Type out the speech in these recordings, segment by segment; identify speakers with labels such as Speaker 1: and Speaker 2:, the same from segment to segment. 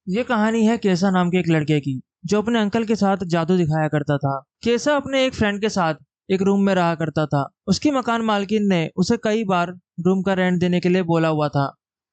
Speaker 1: ये कहानी है केसा नाम के एक लड़के की, जो अपने अंकल के साथ जादू दिखाया करता था। केसा अपने एक फ्रेंड के साथ एक रूम में रहा करता था। उसकी मकान मालकिन ने उसे कई बार रूम का रेंट देने के लिए बोला हुआ था।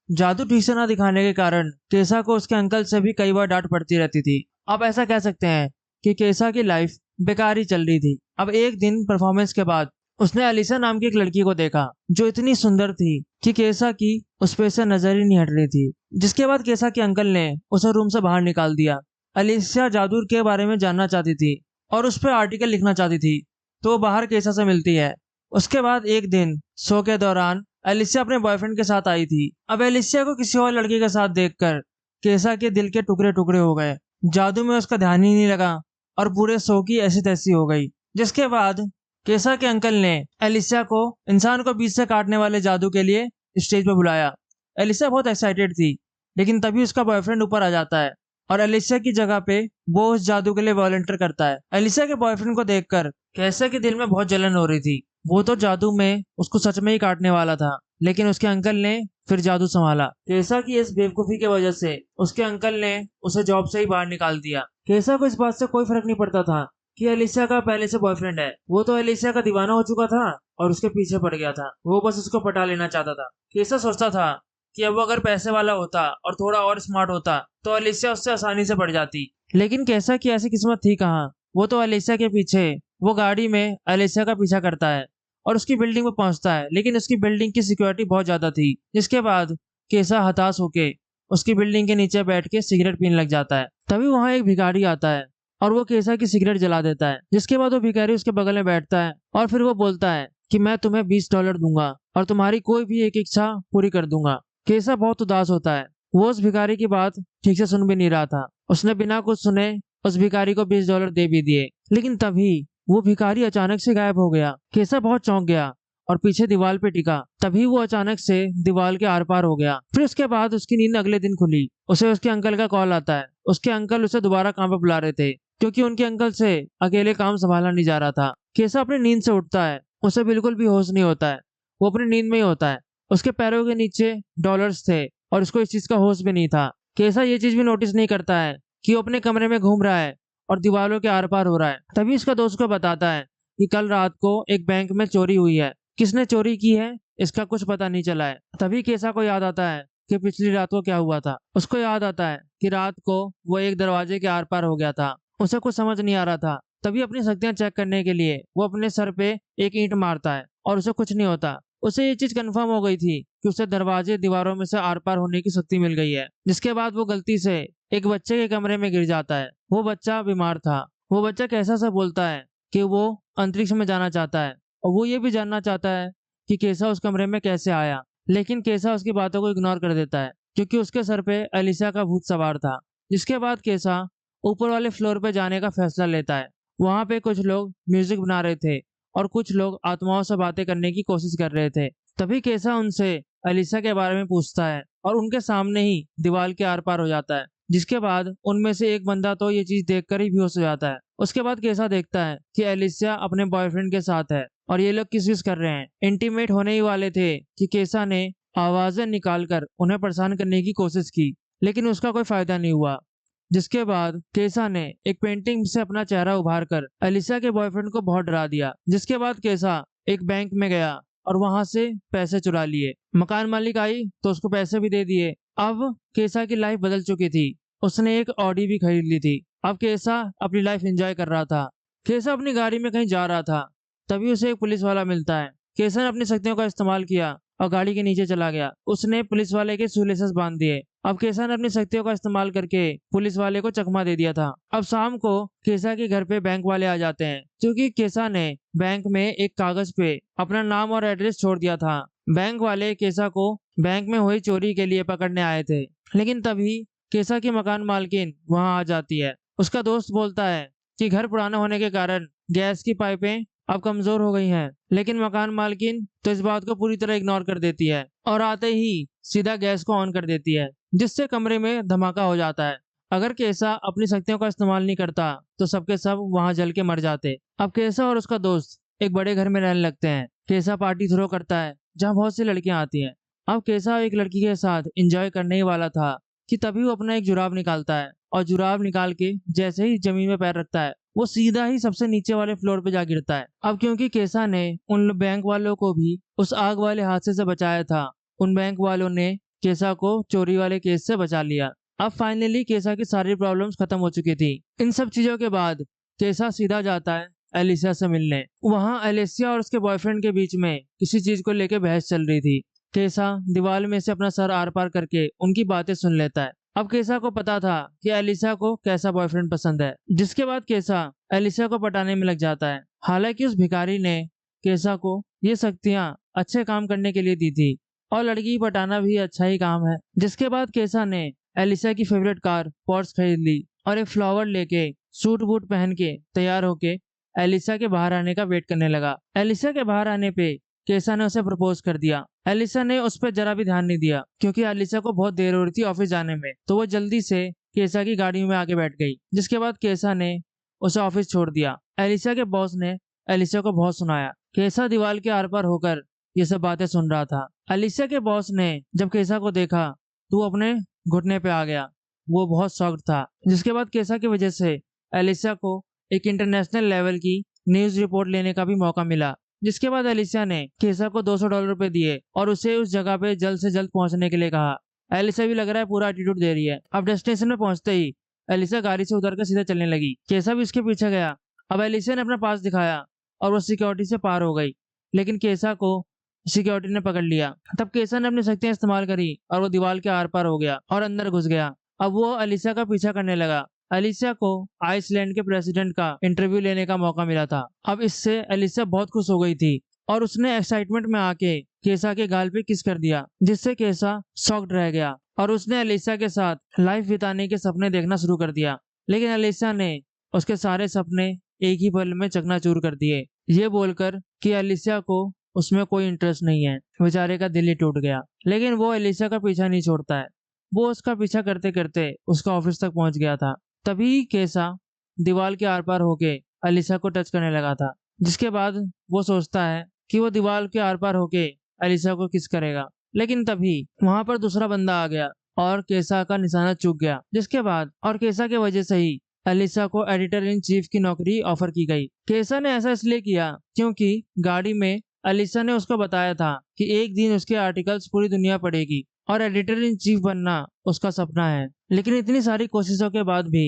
Speaker 1: जादू ठीक से ना दिखाने के कारण केसा को उसके अंकल से भी कई बार डांट पड़ती रहती थी। आप ऐसा कह सकते हैं कि केसा की लाइफ बेकार ही चल रही थी। अब एक दिन परफॉर्मेंस के बाद उसने अलीसा नाम की एक लड़की को देखा, जो इतनी सुंदर थी कि केसा की उस पे से नजर ही नहीं हट रही थी। जिसके बाद केसा के अंकल ने उसे रूम से बाहर निकाल दिया। अलीसिया जादू के बारे में जानना चाहती थी और उस पर आर्टिकल लिखना चाहती थी, तो वो बाहर केसा से मिलती है। उसके बाद एक दिन शो के दौरान एलिसिया अपने बॉयफ्रेंड के साथ आई थी। अब एलिसिया को किसी और लड़के के साथ देखकर केसा के दिल के टुकड़े टुकड़े हो गए। जादू में उसका ध्यान ही नहीं लगा और पूरे शो की ऐसी तैसी हो गई। जिसके बाद केसा के अंकल ने एलिसिया को इंसान को बीच से काटने वाले जादू के लिए स्टेज पर बुलाया। एलिसिया बहुत एक्साइटेड थी, लेकिन तभी उसका बॉयफ्रेंड ऊपर आ जाता है और एलिसिया की जगह पे वो उस जादू के लिए वॉलंटियर करता है। एलिसिया के बॉयफ्रेंड को देखकर केसा के दिल में बहुत जलन हो रही थी। वो तो जादू में उसको सच में ही काटने वाला था, लेकिन उसके अंकल ने फिर जादू संभाला। केसा की इस बेवकूफी की वजह से उसके अंकल ने उसे जॉब से ही बाहर निकाल दिया। केसा को इस बात से कोई फर्क नहीं पड़ता था कि एलिसिया का पहले से बॉयफ्रेंड है। वो तो एलिसिया का दीवाना हो चुका था और उसके पीछे पड़ गया था। वो बस उसको पटा लेना चाहता था। केसा सोचता था कि अब वो अगर पैसे वाला होता और थोड़ा और स्मार्ट होता तो एलिसिया उससे आसानी से पड़ जाती। लेकिन केसा की ऐसी किस्मत थी कहाँ। वो तो एलिसिया के पीछे वो गाड़ी में एलिसिया का पीछा करता है और उसकी बिल्डिंग में पहुंचता है, लेकिन उसकी बिल्डिंग की सिक्योरिटी बहुत ज्यादा थी। जिसके बाद केसा हताश होके उसकी बिल्डिंग के नीचे बैठ के सिगरेट पीने लग जाता है। तभी वहां एक भिखारी आता है और वो केसा की सिगरेट जला देता है। जिसके बाद वो भिखारी उसके बगल में बैठता है और फिर वो बोलता है कि मैं तुम्हें $20 दूंगा और तुम्हारी कोई भी एक इच्छा पूरी कर दूंगा। केसा बहुत उदास होता है। वो उस भिखारी की बात ठीक से सुन भी नहीं रहा था। उसने बिना कुछ सुने उस भिखारी को $20 दे भी दिए, लेकिन तभी वो भिखारी अचानक से गायब हो गया। केसा बहुत चौंक गया और पीछे दीवार पे टिका। तभी वो अचानक से दीवार के आर पार हो गया। फिर उसके बाद उसकी नींद अगले दिन खुली। उसे उसके अंकल का कॉल आता है। उसके अंकल उसे दोबारा काम पे बुला रहे थे, क्योंकि उनके अंकल से अकेले काम संभाला नहीं जा रहा था। केसा अपनी नींद से उठता है। उसे बिल्कुल भी होश नहीं होता है। वो अपनी नींद में ही होता है। उसके पैरों के नीचे डॉलर्स थे और उसको इस चीज का होश भी नहीं था। केसा ये चीज भी नोटिस नहीं करता है कि वो अपने कमरे में घूम रहा है और दीवारों के आर पार हो रहा है। तभी उसका दोस्त को बताता है कि कल रात को एक बैंक में चोरी हुई है। किसने चोरी की है इसका कुछ पता नहीं चला है। तभी केसा को याद आता है कि पिछली रात को क्या हुआ था। उसको याद आता है कि रात को वो एक दरवाजे के आर पार हो गया था। उसे कुछ समझ नहीं आ रहा था। तभी अपनी शक्तियां चेक करने के लिए वो अपने सर पे एक ईंट मारता है और उसे कुछ नहीं होता। उसे ये चीज कंफर्म हो गई थी कि उसे दरवाजे दीवारों में से आर पार होने की शक्ति मिल गई है। जिसके बाद वो गलती से एक बच्चे के कमरे में गिर जाता है। वो बच्चा बीमार था। वो बच्चा कैसा सा बोलता है कि वो अंतरिक्ष में जाना चाहता है और वो ये भी जानना चाहता है कि केसा उस कमरे में कैसे आया। लेकिन केसा उसकी बातों को इग्नोर कर देता है, क्योंकि उसके सर पे एलिसा का भूत सवार था। जिसके बाद केसा ऊपर वाले फ्लोर पे जाने का फैसला लेता है। वहां पे कुछ लोग म्यूजिक बना रहे थे और कुछ लोग आत्माओं से बातें करने की कोशिश कर रहे थे। तभी केसा उनसे एलिसा के बारे में पूछता है और उनके सामने ही दीवार के आर पार हो जाता है। जिसके बाद उनमें से एक बंदा तो ये चीज देखकर ही बेहोश हो जाता है। उसके बाद केसा देखता है कि एलिसिया अपने बॉयफ्रेंड के साथ है और ये लोग किस विस कर रहे हैं। इंटीमेट होने ही वाले थे कि केसा ने आवाजें निकालकर उन्हें परेशान करने की कोशिश की, लेकिन उसका कोई फायदा नहीं हुआ। जिसके बाद केसा ने एक पेंटिंग से अपना चेहरा उभार कर एलिसा के बॉयफ्रेंड को बहुत डरा दिया। जिसके बाद केसा एक बैंक में गया और वहां से पैसे चुरा लिए। मकान मालिक आई तो उसको पैसे भी दे दिए। अब केसा की लाइफ बदल चुकी थी। उसने एक ऑडी भी खरीद ली थी। अब केसा अपनी लाइफ एंजॉय कर रहा था। केसा अपनी गाड़ी में कहीं जा रहा था। तभी उसे एक पुलिस वाला मिलता है। केसा ने अपनी शक्तियों का इस्तेमाल किया और गाड़ी के नीचे चला गया। उसने पुलिस वाले के शूलेसेस बांध दिए। अब केसा ने अपनी शक्तियों का इस्तेमाल करके पुलिस वाले को चकमा दे दिया था। अब शाम को केसा के घर पे बैंक वाले आ जाते हैं, क्योंकि केसा ने बैंक में एक कागज पे अपना नाम और एड्रेस छोड़ दिया था। बैंक वाले केसा को बैंक में हुई चोरी के लिए पकड़ने आए थे, लेकिन तभी केसा की मकान मालकिन वहां आ जाती है। उसका दोस्त बोलता है कि घर पुराना होने के कारण गैस की पाइपें अब कमजोर हो गई हैं, लेकिन मकान मालकिन तो इस बात को पूरी तरह इग्नोर कर देती है और आते ही सीधा गैस को ऑन कर देती है, जिससे कमरे में धमाका हो जाता है। अगर केसा अपनी शक्तियों का इस्तेमाल नहीं करता तो सबके सब वहां जल के मर जाते। अब केसा और उसका दोस्त एक बड़े घर में रहने लगते हैं। केसा पार्टी थ्रो करता है जहाँ बहुत सी लड़कियां आती हैं। अब केसा एक लड़की के साथ एंजॉय करने ही वाला था कि तभी वो अपना एक जुराब निकालता है और जुराब निकाल के जैसे ही जमीन में पैर रखता है वो सीधा ही सबसे नीचे वाले फ्लोर पे जा गिरता है। अब क्योंकि केसा ने उन बैंक वालों को भी उस आग वाले हादसे से बचाया था, उन बैंक वालों ने केसा को चोरी वाले केस से बचा लिया। अब फाइनली केसा की सारी प्रॉब्लम्स खत्म हो चुकी थी। इन सब चीजों के बाद केसा सीधा जाता है एलिसिया से मिलने। वहाँ एलिसिया और उसके बॉयफ्रेंड के बीच में किसी चीज को लेकर बहस चल रही थी। केसा दीवार में से अपना सर आर पार करके उनकी बातें सुन लेता है। अब केसा को पता था कि एलिसा को कैसा बॉयफ्रेंड पसंद है, जिसके बाद केसा एलिसा को पटाने में लग जाता है। हालांकि उस भिखारी ने केसा को ये शक्तियां अच्छे काम करने के लिए दी थी और लड़की पटाना भी अच्छा ही काम है। जिसके बाद केसा ने एलिसा की फेवरेट कार पोर्स खरीद ली और एक फ्लावर लेके सूट बूट पहन के तैयार होके एलिसा के बाहर आने का वेट करने लगा। एलिसा के बाहर आने पे केसा ने उसे प्रपोज कर दिया। एलिसा ने उस पर जरा भी ध्यान नहीं दिया क्योंकि एलिसा को बहुत देर हो रही थी ऑफिस जाने में, तो वो जल्दी से केसा की गाड़ी में आके बैठ गई। जिसके बाद केसा ने उसे ऑफिस छोड़ दिया। एलिसा के बॉस ने एलिसा को बहुत सुनाया। केसा दीवार के आर पार होकर ये सब बातें सुन रहा था। एलिसा के बॉस ने जब केसा को देखा तो वो अपने घुटने पे आ गया। वो बहुत शॉक्ड था। जिसके बाद केसा की वजह से एलिसा को एक इंटरनेशनल लेवल की न्यूज रिपोर्ट लेने का भी मौका मिला। जिसके बाद एलिसा ने केसा को $200 रुपए और उसे उस जगह पे जल्द से जल्द पहुंचने के लिए कहा। एलिसा भी लग रहा है पूरा एटीट्यूड दे रही है। अब डेस्टिनेशन में पहुंचते ही एलिसा गाड़ी से उतरकर सीधा चलने लगी। केसा भी उसके पीछे गया। अब एलिसा ने अपना पास दिखाया और वो सिक्योरिटी से पार हो गई, लेकिन केसा को सिक्योरिटी ने पकड़ लिया। तब केसा ने अपनी शक्तियां इस्तेमाल करी और वो दीवार के आर पार हो गया और अंदर घुस गया। अब वो एलिसा का पीछा करने लगा। एलिसा को आइसलैंड के प्रेसिडेंट का इंटरव्यू लेने का मौका मिला था। अब इससे एलिसा बहुत खुश हो गई थी और उसने एक्साइटमेंट में आके केसा के गाल पे किस कर दिया, जिससे केसा शॉक्ड रह गया और उसने एलिसा के साथ लाइफ बिताने के सपने देखना शुरू कर दिया। लेकिन एलिसा ने उसके सारे सपने एक ही पल में चकनाचूर कर दिए, ये बोलकर कि एलिसा को उसमें कोई इंटरेस्ट नहीं है। बेचारे का दिल ही टूट गया। लेकिन वो एलिसा का पीछा नहीं छोड़ता है। वो उसका पीछा करते करते उसका ऑफिस तक पहुंच गया था। तभी केसा दीवार के आर पार होके एलिसा को टच करने लगा था। जिसके बाद वो सोचता है कि वो दीवार के आर पार होके एलिसा को किस करेगा, लेकिन तभी वहां पर दूसरा बंदा आ गया और केसा का निशाना चूक गया। जिसके बाद और केसा के वजह से ही एलिसा को एडिटर इन चीफ की नौकरी ऑफर की गई। केसा ने ऐसा इसलिए किया क्योंकि गाड़ी में एलिसा ने उसको बताया था कि एक दिन उसके आर्टिकल्स पूरी दुनिया पढ़ेगी और एडिटर इन चीफ बनना उसका सपना है। लेकिन इतनी सारी कोशिशों के बाद भी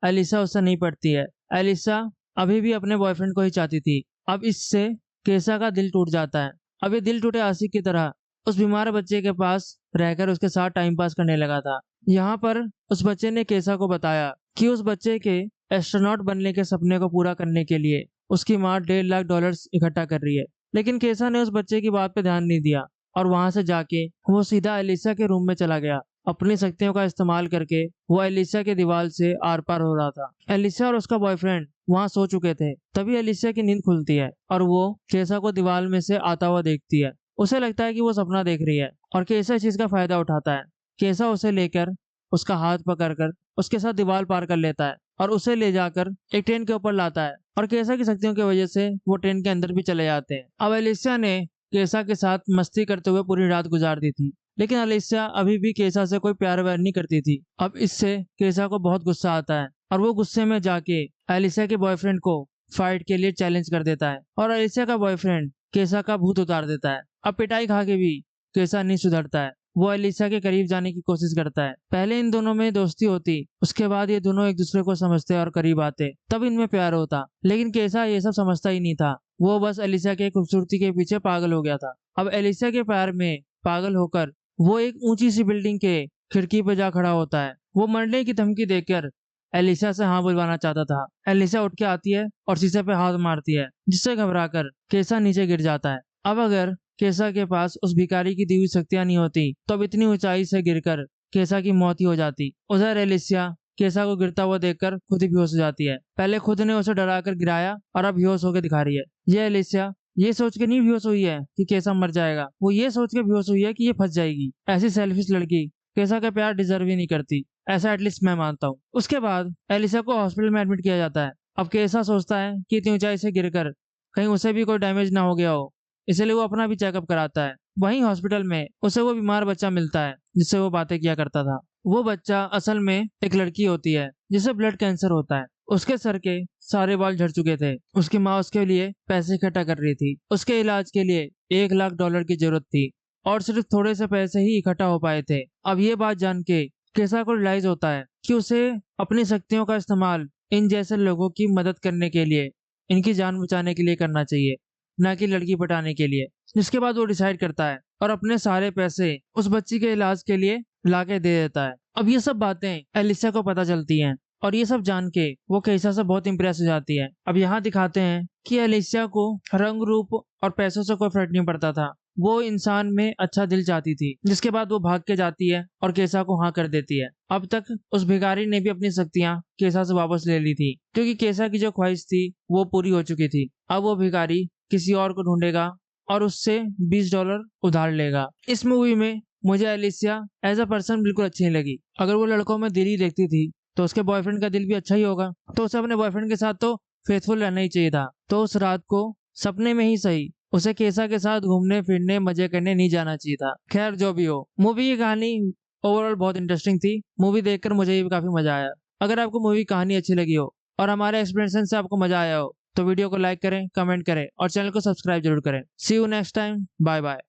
Speaker 1: एलिसा उससे नहीं पढ़ती है। एलिसा अभी भी अपने बॉयफ्रेंड को ही चाहती थी। अब इससे केसा का दिल टूट जाता है। अब ये दिल टूटे आशिक की तरह उस बीमार बच्चे के पास रहकर उसके साथ टाइम पास करने लगा था। यहाँ पर उस बच्चे ने केसा को बताया कि उस बच्चे के एस्ट्रोनॉट बनने के सपने को पूरा करने के लिए उसकी माँ $1.5 लाख इकट्ठा कर रही है। लेकिन केसा ने उस बच्चे की बात पे ध्यान नहीं दिया और वहां से जाके वो सीधा एलिसा के रूम में चला गया। अपनी शक्तियों का इस्तेमाल करके वो एलिसा के दीवार से आर पार हो रहा था। एलिसा और उसका बॉयफ्रेंड वहां सो चुके थे। तभी एलिसा की नींद खुलती है और वो केसा को दीवार में से आता हुआ देखती है। उसे लगता है कि वो सपना देख रही है और केसा इस चीज का फायदा उठाता है। केसा उसे लेकर उसका हाथ पकड़कर उसके साथ दीवार पार कर लेता है और उसे ले जाकर एक ट्रेन के ऊपर लाता है और केसा की शक्तियों की वजह से वो ट्रेन के अंदर भी चले जाते हैं। अब एलिसा ने केसा के साथ मस्ती करते हुए पूरी रात गुजार दी थी, लेकिन एलिसा अभी भी केसा से कोई प्यार व्यार नहीं करती थी। अब इससे केसा को बहुत गुस्सा आता है और वो गुस्से में जाके एलिसा के बॉयफ्रेंड को फाइट के लिए चैलेंज कर देता है और एलिसा का बॉयफ्रेंड केसा का भूत उतार देता है। अब पिटाई खा के भी केसा नहीं सुधरता है। वो एलिसा के करीब जाने की कोशिश करता है। पहले इन दोनों में दोस्ती होती, उसके बाद ये दोनों एक दूसरे को समझते और करीब आते, तब इनमें प्यार होता। लेकिन केसा ये सब समझता ही नहीं था। वो बस एलिसा के खूबसूरती के पीछे पागल हो गया था। अब एलिसा के प्यार में पागल होकर वो एक ऊंची सी बिल्डिंग के खिड़की पर जा खड़ा होता है। वो मरने की धमकी देकर एलिसा से हाँ बुलवाना चाहता था। एलिसा उठ के आती है और शीशे पे हाथ मारती है, जिससे घबराकर केसा नीचे गिर जाता है। अब अगर केसा के पास उस भिखारी की दी हुई शक्तियां नहीं होती तो अब इतनी ऊंचाई से गिरकर केसा की मौत ही हो जाती। उधर एलिसा केसा को गिरता हुआ देखकर खुद ही बेहोश हो जाती है। पहले खुद ने उसे डराकर गिराया और अब बेहोश होकर दिखा रही है। ये एलिसा ये सोच के नहीं बेहोश हुई है कि केसा मर जाएगा, वो ये सोच के बेहोश हुई है कि ये फंस जाएगी। ऐसी सेल्फिश लड़की केसा का प्यार डिजर्व ही नहीं करती, ऐसा एटलीस्ट मैं मानता हूँ। उसके बाद एलिसा को हॉस्पिटल में एडमिट किया जाता है। अब केसा सोचता है कि इतनी ऊंचाई से गिरकर कहीं उसे भी कोई डैमेज ना हो गया हो, इसलिए वो अपना भी चेकअप कराता है। वहीं हॉस्पिटल में उसे वो बीमार बच्चा मिलता है जिससे वो बातें किया करता था। वो बच्चा असल में एक लड़की होती है जिसे ब्लड कैंसर होता है। उसके सर के सारे बाल झड़ चुके थे। उसकी माँ उसके लिए पैसे इकट्ठा कर रही थी। उसके इलाज के लिए $1 लाख की जरूरत थी और सिर्फ थोड़े से पैसे ही इकट्ठा हो पाए थे। अब ये बात जान के केसा को रियलाइज होता है कि उसे अपनी शक्तियों का इस्तेमाल इन जैसे लोगों की मदद करने के लिए, इनकी जान बचाने के लिए करना चाहिए, ना कि लड़की पटाने के लिए। जिसके बाद वो डिसाइड करता है और अपने सारे पैसे उस बच्ची के इलाज के लिए लाके दे देता है। अब ये सब बातें एलिसा को पता चलती हैं और ये सब जान के वो केसा से बहुत इंप्रेस हो जाती है। अब यहाँ दिखाते हैं कि एलिसा को रंग रूप और पैसों से कोई फर्क नहीं पड़ता था। वो इंसान में अच्छा दिल चाहती थी। जिसके बाद वो भाग के जाती है और केसा को हाँ कर देती है। अब तक उस भिखारी ने भी अपनी शक्तियाँ केसा से वापस ले ली थी, क्योंकि केसा की जो ख्वाहिश थी वो पूरी हो चुकी थी। अब वो भिखारी किसी और को ढूंढेगा और उससे $20 उधार लेगा। इस मूवी में मुझे एलिसिया एज अ पर्सन बिल्कुल अच्छी नहीं लगी। अगर वो लड़कों में दिल ही देखती थी तो उसके बॉयफ्रेंड का दिल भी अच्छा ही होगा, तो उसे अपने बॉयफ्रेंड के साथ तो फेथफुल रहना ही चाहिए था। तो उस रात को सपने में ही सही उसे केसा के साथ घूमने फिरने मजे करने नहीं जाना चाहिए था। खैर जो भी हो, मूवी की कहानी ओवरऑल बहुत इंटरेस्टिंग थी। मूवी देखकर मुझे भी काफी मजा आया। अगर आपको मूवी कहानी अच्छी लगी हो और हमारे एक्सप्लेनेशन से आपको मजा आया हो तो वीडियो को लाइक करें, कमेंट करें और चैनल को सब्सक्राइब जरूर करें। See you next time, bye bye.